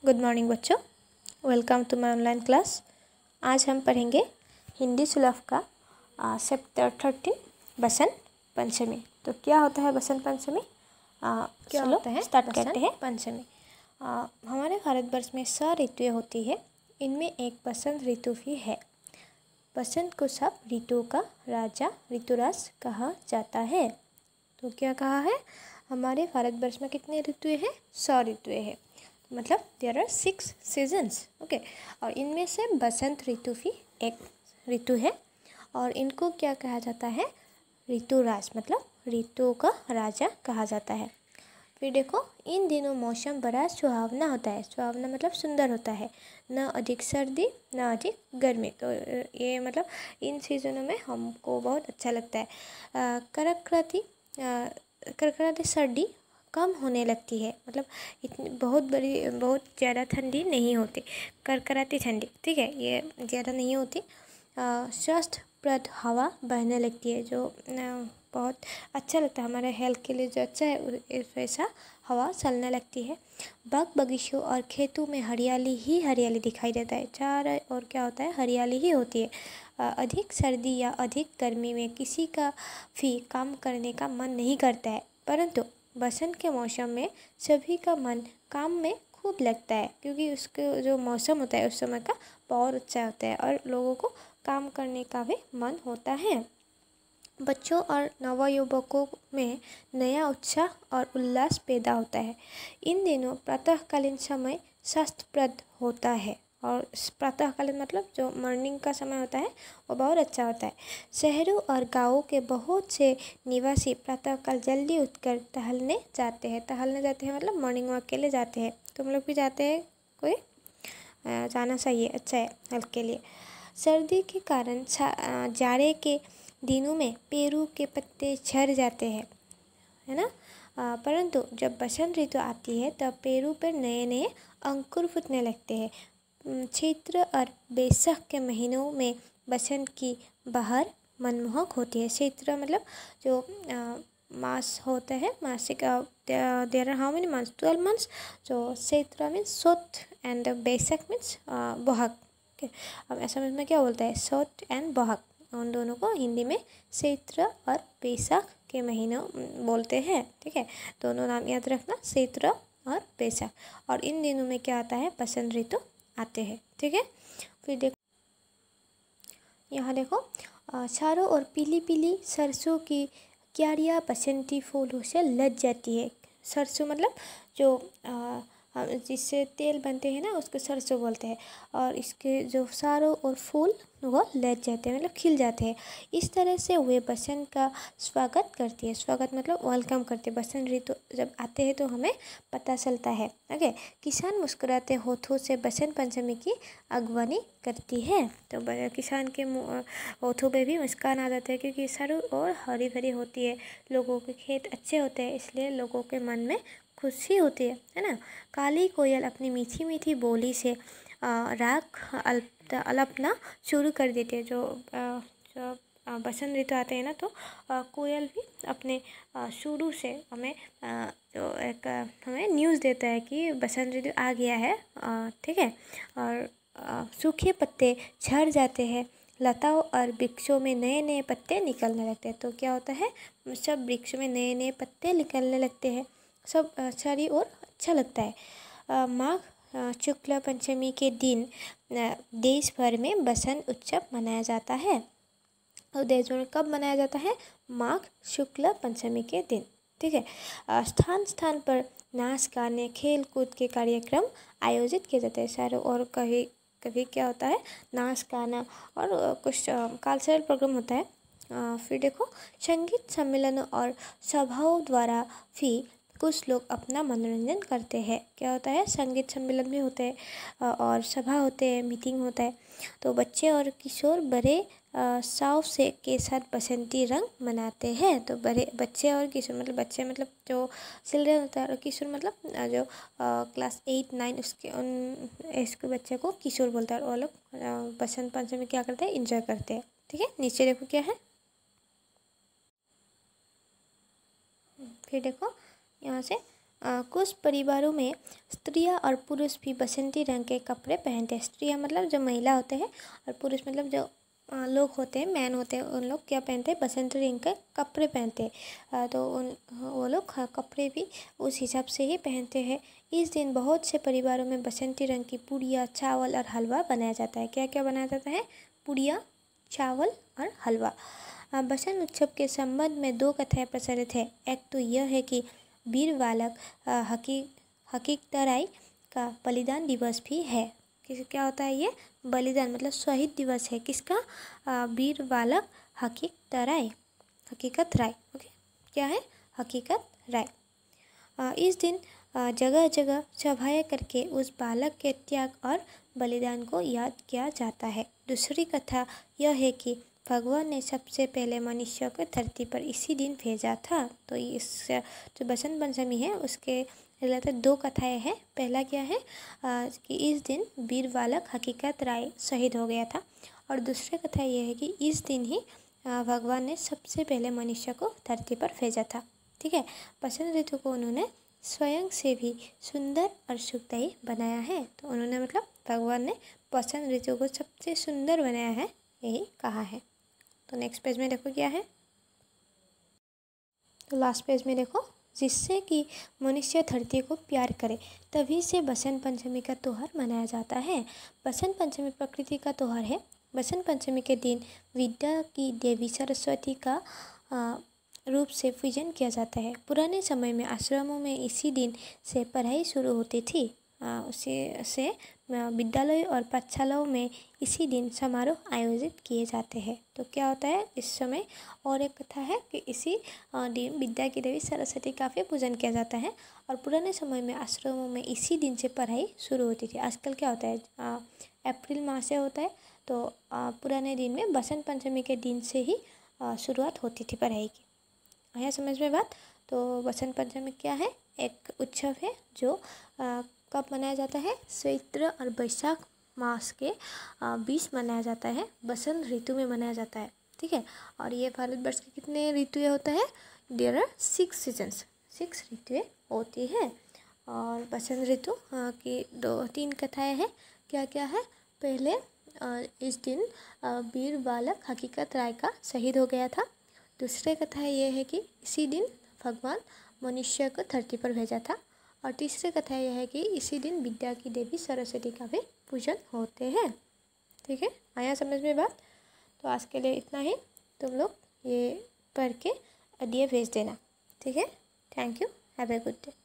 Good morning बच्चों, welcome to my online class. आज हम पढ़ेंगे हिंदी सुलभ का चैप्टर 13 बसंत पंचमी। तो क्या होता है बसंत पंचमी? क्या होता है स्टार्ट करते हैं। पंचमी हमारे भारतवर्ष में 6 ऋतुएं होती है। इनमें एक बसंत ऋतु भी है। बसंत को सब ऋतुओं का राजा ऋतुराज कहा जाता है। तो क्या कहा है? हमारे भारतवर्ष में कितने ऋतुएं हैं? 100 ऋतुएं हैं। मतलब देयर आर 6 सीजन्स। ओके, और इनमें से बसंत ऋतु भी एक ऋतु है और इनको क्या कहा जाता है? ऋतुराज, मतलब ऋतुओं का राजा कहा जाता है। फिर देखो, इन दिनों मौसम बड़ा सुहावना होता है। सुहावना मतलब सुंदर होता है, न अधिक सर्दी न अधिक गर्मी। तो ये मतलब इन सीजनों में हमको बहुत अच्छा लगता है। कड़कड़ाती सर्दी कम होने लगती है, मतलब इतनी बहुत ज़्यादा ठंडी नहीं होती। कड़कड़ाती ठंडी, ठीक है, ये ज़्यादा नहीं होती। स्वास्थ्यप्रद हवा बहने लगती है, जो बहुत अच्छा लगता है हमारे हेल्थ के लिए, जो अच्छा है वैसा हवा चलने लगती है। बाग बगीचों और खेतों में हरियाली ही हरियाली दिखाई देता है। चारों ओर क्या होता है? हरियाली ही होती है। अधिक सर्दी या अधिक गर्मी में किसी का भी काम करने का मन नहीं करता है, परंतु बसंत के मौसम में सभी का मन काम में खूब लगता है, क्योंकि उसके जो मौसम होता है उस समय का बहुत अच्छा होता है और लोगों को काम करने का भी मन होता है। बच्चों और नवयुवकों में नया उत्साह और उल्लास पैदा होता है। इन दिनों प्रातःकालीन समय स्वास्थ्यप्रद होता है, और प्रातःकालीन मतलब जो मॉर्निंग का समय होता है वो बहुत अच्छा होता है। शहरों और गाँवों के बहुत से निवासी प्रातःकाल जल्दी उठकर टहलने जाते हैं मतलब मॉर्निंग वॉक के लिए जाते हैं। तुम लोग भी जाते हैं? कोई जाना चाहिए, अच्छा है हेल्थ के लिए। सर्दी के कारण जाड़े के दिनों में पेड़ों के पत्ते झड़ जाते हैं, है ना। परंतु जब बसंत ऋतु आती है तब पेड़ों पर नए नए अंकुर फूटने लगते हैं। चैत्र और बैसाख के महीनों में बसंत की बहार मनमोहक होती है। चैत्र मतलब जो मास होता है, मासिक, there are how many months? 12 months. जो Chaitra means Chauth and Baisakh means Bohag. अब असमिया में क्या बोलता है? चौथ एंड बहाग, उन दोनों को हिंदी में चैत्र और बैसाख के महीनों बोलते हैं, ठीक है। दोनों नाम याद रखना, चैत्र और बैसाख। और इन दिनों में क्या आता है? बसंत ऋतु आते हैं, ठीक है। फिर देखो, यहाँ देखो, चारों ओर पीली पीली सरसों की क्यारियाँ बसंती फूलों से लद जाती है। सरसों मतलब जो जिससे तेल बनते हैं ना, उसको सरसों बोलते हैं। और इसके जो चारों ओर फूल वो लद जाते हैं, मतलब खिल जाते हैं। इस तरह से वे बसंत का स्वागत करती है। स्वागत मतलब वेलकम करते हैं। बसंत ऋतु जब आते हैं तो हमें पता चलता है। ओके, किसान मुस्कुराते होठों से बसंत पंचमी की अगवानी करती है। तो किसान के होठों पे भी मुस्कान आ जाता है, क्योंकि चारों ओर हरी भरी होती है, लोगों के खेत अच्छे होते हैं, इसलिए लोगों के मन में खुशी होती है ना। काली कोयल अपनी मीठी मीठी बोली से राग अल्पना शुरू कर देती है। जो बसंत ऋतु आते हैं ना, तो कोयल भी अपने शुरू से हमें जो एक हमें न्यूज़ देता है कि बसंत ऋतु आ गया है, ठीक है। और सूखे पत्ते झड़ जाते हैं, लताओं और वृक्षों में नए नए पत्ते निकलने लगते हैं। तो क्या होता है? सब वृक्ष में नए नए पत्ते निकलने लगते हैं, सब सारी और अच्छा लगता है। माघ शुक्ल पंचमी के दिन देश भर में बसंत उत्सव मनाया जाता है। और देश भर में कब मनाया जाता है? माघ शुक्ल पंचमी के दिन, ठीक है। स्थान स्थान पर नाच गाने खेल कूद के कार्यक्रम आयोजित किए जाते हैं सारे। और कभी कभी क्या होता है? नाच गाना और कुछ कल्चरल प्रोग्राम होता है। फिर देखो, संगीत सम्मेलन और सभाओं द्वारा भी कुछ लोग अपना मनोरंजन करते हैं। क्या होता है? संगीत सम्मेलन भी होते हैं और सभा होते हैं, मीटिंग होता है। तो बच्चे और किशोर बड़े साव से के साथ बसंती रंग मनाते हैं। तो बड़े बच्चे और किशोर मतलब बच्चे मतलब जो चिल्ड्रन होता है, और किशोर मतलब जो क्लास 8 9 उसके उन एज के बच्चे को किशोर बोलता है। और वो लोग बसंत पंचमी क्या करते हैं? इंजॉय करते हैं, ठीक है। नीचे देखो क्या है। फिर देखो यहाँ से कुछ परिवारों में स्त्रियां और पुरुष भी बसंती रंग के कपड़े पहनते हैं। स्त्रियां मतलब जो महिला होते हैं और पुरुष मतलब जो लोग होते हैं, मैन होते हैं, उन लोग क्या पहनते हैं, बसंती रंग के कपड़े पहनते हैं। तो वो लोग कपड़े भी उस हिसाब से ही पहनते हैं। इस दिन बहुत से परिवारों में बसंती रंग की पूड़ियाँ, चावल और हलवा बनाया जाता है। क्या क्या बनाया जाता है? पूड़ियाँ, चावल और हलवा। बसंत उत्सव के संबंध में दो कथाएं प्रचलित है। एक तो यह है कि वीर बालक हकीकतराय का बलिदान दिवस भी है। क्या होता है ये? बलिदान मतलब शहीद दिवस है। किसका? वीर बालक हकीकतराय, हकीकत राय। ओके, क्या है? हकीकत राय। इस दिन जगह जगह सभाएं करके उस बालक के त्याग और बलिदान को याद किया जाता है। दूसरी कथा यह है कि भगवान ने सबसे पहले मनुष्य को धरती पर इसी दिन भेजा था। तो इस जो बसंत पंचमी है उसके रिलेटेड दो कथाएं हैं। पहला क्या है कि इस दिन वीर बालक हकीकत राय शहीद हो गया था, और दूसरी कथा यह है कि इस दिन ही भगवान ने सबसे पहले मनुष्य को धरती पर भेजा था। ठीक है। बसंत ऋतु को उन्होंने स्वयं से भी सुंदर और सुखदायी बनाया है। तो उन्होंने मतलब भगवान ने बसंत ऋतु को सबसे सुंदर बनाया है, यही कहा है। तो नेक्स्ट पेज में देखो क्या है। तो लास्ट पेज में देखो, जिससे कि मनुष्य धरती को प्यार करे, तभी से बसंत पंचमी का त्यौहार मनाया जाता है। बसंत पंचमी प्रकृति का त्यौहार है। बसंत पंचमी के दिन विद्या की देवी सरस्वती का रूप से पूजन किया जाता है। पुराने समय में आश्रमों में इसी दिन से पढ़ाई शुरू होती थी। उसी से विद्यालय और पाठशालाओं में इसी दिन समारोह आयोजित किए जाते हैं। तो क्या होता है इस समय? और एक कथा है कि इसी दिन विद्या की देवी सरस्वती का भी पूजन किया जाता है, और पुराने समय में आश्रमों में इसी दिन से पढ़ाई शुरू होती थी। आजकल क्या होता है, अप्रैल माह से होता है। तो पुराने दिन में बसंत पंचमी के दिन से ही शुरुआत होती थी पढ़ाई की। आया समझ में बात? तो बसंत पंचमी क्या है? एक उत्सव है जो कब मनाया जाता है? चैत्र और वैशाख मास के बीच मनाया जाता है। बसंत ऋतु में मनाया जाता है। ठीक है। और ये भारतवर्ष के कितने ऋतुएं होता है? देयर आर 6 सीजन्स, 6 ऋतुएं होती है। और बसंत ऋतु की 2-3 कथाएं हैं। क्या क्या है? पहले इस दिन वीर बालक हकीकत राय का शहीद हो गया था। दूसरी कथा ये है कि इसी दिन भगवान मनुष्य को धरती पर भेजा था। और तीसरी कथा यह है कि इसी दिन विद्या की देवी सरस्वती का भी पूजन होते हैं। ठीक है। आया समझ में बात? तो आज के लिए इतना ही। तुम लोग ये पढ़ के अडिया भेज देना। ठीक है। Thank you. Have a good day.